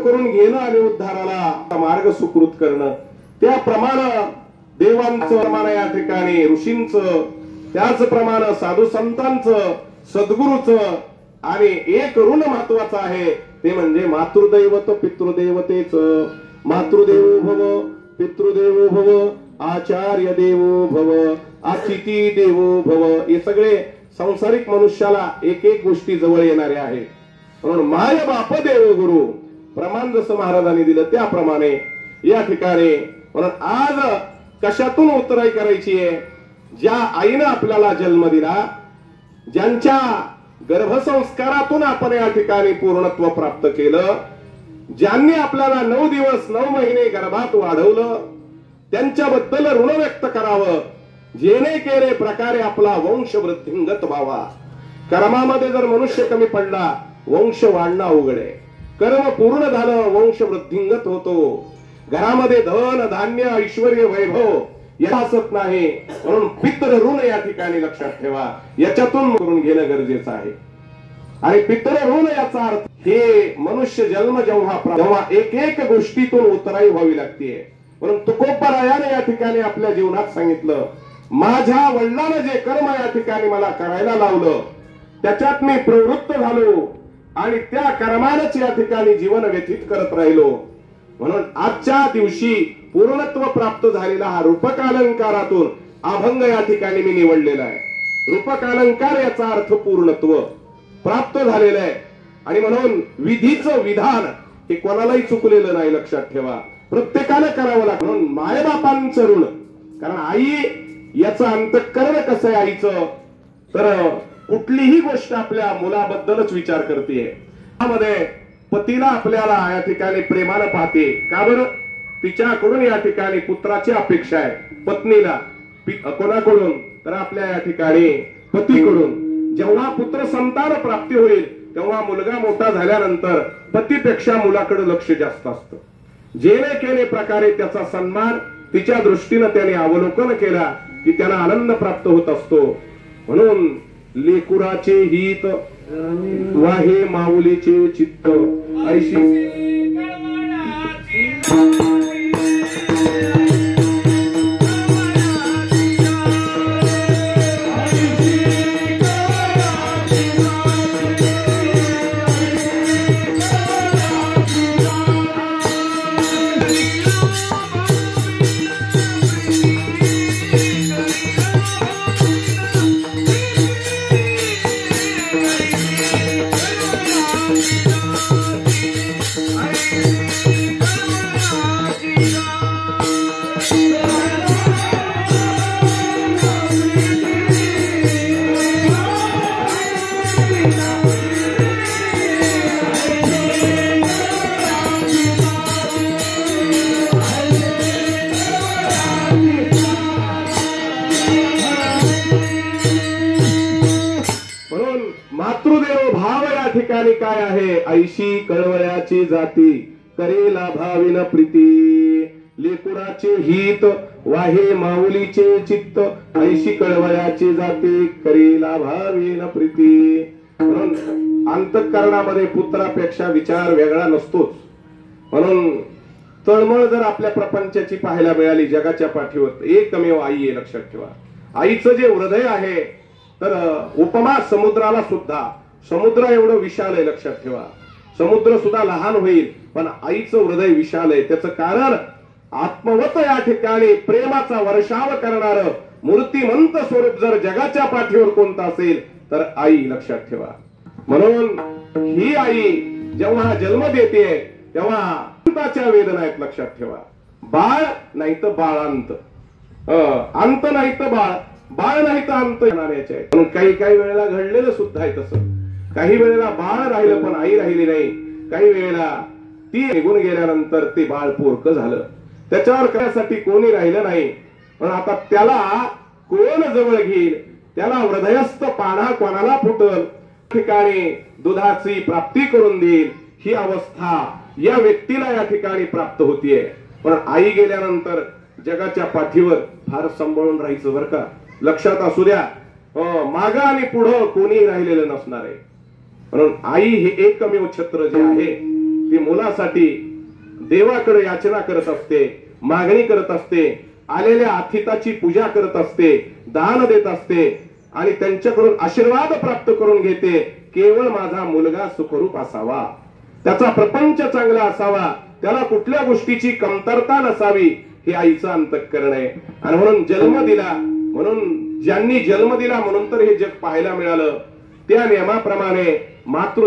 करून घेणं आणि उद्धाराला मार्ग सुकृत करणं, त्याप्रमाणे देवांचं प्रमाण या ठिकाणी ऋषींचं, त्याचप्रमाणे साधू संतांचं, सद्गुरूचं, आणि एक ऋण महत्वाचं आहे ते म्हणजे मातृदैवत पितृदेवतेच. मातृदेवो भव, पितृदेवो भव, आचार्य देवो भव, अतिथी देवो भव. हे सगळे संसारिक मनुष्याला एक एक गोष्टी जवळ येणारे आहेत. म्हणून माय बाप देव गुरु प्रमाण जसं महाराजांनी दिलं त्याप्रमाणे या ठिकाणी म्हणून आज कशातून उत्तराई करायची आहे? ज्या आईनं आपल्याला जन्म दिला, ज्यांच्या गर्भसंस्कारातून आपण या ठिकाणी पूर्णत्व प्राप्त केलं, ज्यांनी आपल्याला 9 दिवस 9 महिने गर्भात वाढवलं, त्यांच्याबद्दल ऋण व्यक्त करावं, जेणे केले प्रकारे आपला वंश वृद्धिंगत व्हावा. कर्मामध्ये जर मनुष्य कमी पडला वंश वाढणं अवघड आहे. कर्म पूर्ण झालं वंश वृद्धिंगत होतो. घरामध्ये धन धान्य ऐश्वर वैभव यासत नाही. म्हणून पितृ ऋण या ठिकाणी लक्षात ठेवा, याच्यातून करून घेणं गरजेचं आहे. आणि पितृ ऋण याचा अर्थ हे मनुष्य जन्म जेव्हा एक एक गोष्टीतून उतराई व्हावी लागते. म्हणून तुकोबरायाने या ठिकाणी आपल्या जीवनात सांगितलं, माझ्या वडिलांना जे कर्म या ठिकाणी मला करायला लावलं त्याच्यात मी प्रवृत्त झालो आणि त्या कर्मानच या ठिकाणी जीवन व्यतीत करत राहिलो. म्हणून आजच्या दिवशी पूर्णत्व प्राप्त झालेला हा रूपकालंकारातून अभंग या ठिकाणी मी निवडलेला आहे. रूपकालंकार याचा अर्थ पूर्णत्व प्राप्त झालेलं आहे. आणि म्हणून विधीचं विधान हे कोणालाही चुकलेलं नाही, लक्षात ठेवा, प्रत्येकानं करावं लागतं. म्हणून मायबापांचं ऋण, कारण आई याचं अंतःकरण कसं आहे आईचं, तर कुठलीही गोष्ट आपल्या मुलाबद्दलच विचार करते. त्यामध्ये पतीला आपल्याला या ठिकाणी प्रेमानं पाहते. का बरं? तिच्याकडून या ठिकाणी पुत्राची अपेक्षा आहे. पत्नीला कोणाकडून? तर आपल्या या ठिकाणी पतीकडून. जेव्हा पुत्र संतान प्राप्ती होईल तेव्हा मुलगा मोठा झाल्यानंतर पतीपेक्षा मुलाकडे लक्ष जास्त असतं. जेणे केले प्रकारे त्याचा सन्मान तिच्या दृष्टीनं त्याने अवलोकन केला की त्यांना आनंद प्राप्त होत असतो. म्हणून लेकुराचे हित वाहे माऊलीचे चित्त ऐशी मातृदेव भाव या ठिकाणी काय आहे? ऐशी कळवळ्याची जाती करेला भाविन प्रीती, लेकुराचे हित वाहे माऊलीचे चित्त, ऐशी कळवळ्याची जाती करेला भाविन प्रीती. म्हणून अंतःकरणामध्ये पुत्रापेक्षा विचार वेगळा नसतोच. म्हणून तळमळ जर आपल्या प्रपंचाची पाहायला मिळाली जगाच्या पाठीवर, एकमेव आई आहे, लक्षात ठेवा. आईचं जे हृदय आहे तर उपमा समुद्राला सुद्धा, समुद्र एवढं विशाल आहे, लक्षात ठेवा. समुद्र सुद्धा लहान होईल पण आईचं हृदय विशाल आहे. त्याचं कारण आत्मवत या ठिकाणी प्रेमाचा वर्षाव करणार मूर्तिमंत स्वरूप जर जगाच्या पाठीवर कोणतं असेल तर आई, लक्षात ठेवा. म्हणून ही आई जेव्हा जन्म देते तेव्हा अंताच्या वेदना आहेत, लक्षात ठेवा. बाळ नाही तर बाळांत, अंत नाही तर बाळ, बाळ नाही तर अंत येणाऱ्याचे आहे. म्हणून काही काही वेळेला घडलेलं सुद्धा आहे तसं. काही वेळेला बाळ राहिलं पण आई राहिली नाही. काही वेळेला ती निघून गेल्यानंतर ते बाळ पोरकं झालं, त्याच्यावर करण्यासाठी कोणी राहिलं नाही. पण आता त्याला कोण जवळ घेईल, त्याला हृदयस्थ पाणा कोणाला फुटल, ठिकाणी दुधाची प्राप्ती करून देईल, ही अवस्था या व्यक्तीला या ठिकाणी प्राप्त होतीये. पण आई गेल्यानंतर जगाच्या पाठीवर फार सांभाळून राहायचं बरं का, लक्षात असू द्या. माग आणि पुढं कोणी राहिलेलं नसणार आहे. म्हणून आई हे एकमेव छत्र जे आहे ते मुलासाठी देवाकडे याचना करत असते, मागणी करत असते, आलेल्या अतिथाची पूजा करत असते, दान देत असते आणि त्यांच्याकडून आशीर्वाद प्राप्त करून घेते. केवळ माझा मुलगा सुखरूप असावा, त्याचा प्रपंच चांगला असावा, त्याला कुठल्या गोष्टीची कमतरता नसावी, हे आईचं अंतःकरण आहे. आणि म्हणून जन्म दिला, म्हणून ज्यांनी जन्म दिला म्हणून तर हे जग पाहायला मिळालं. त्या नियमाप्रमाणे मातृ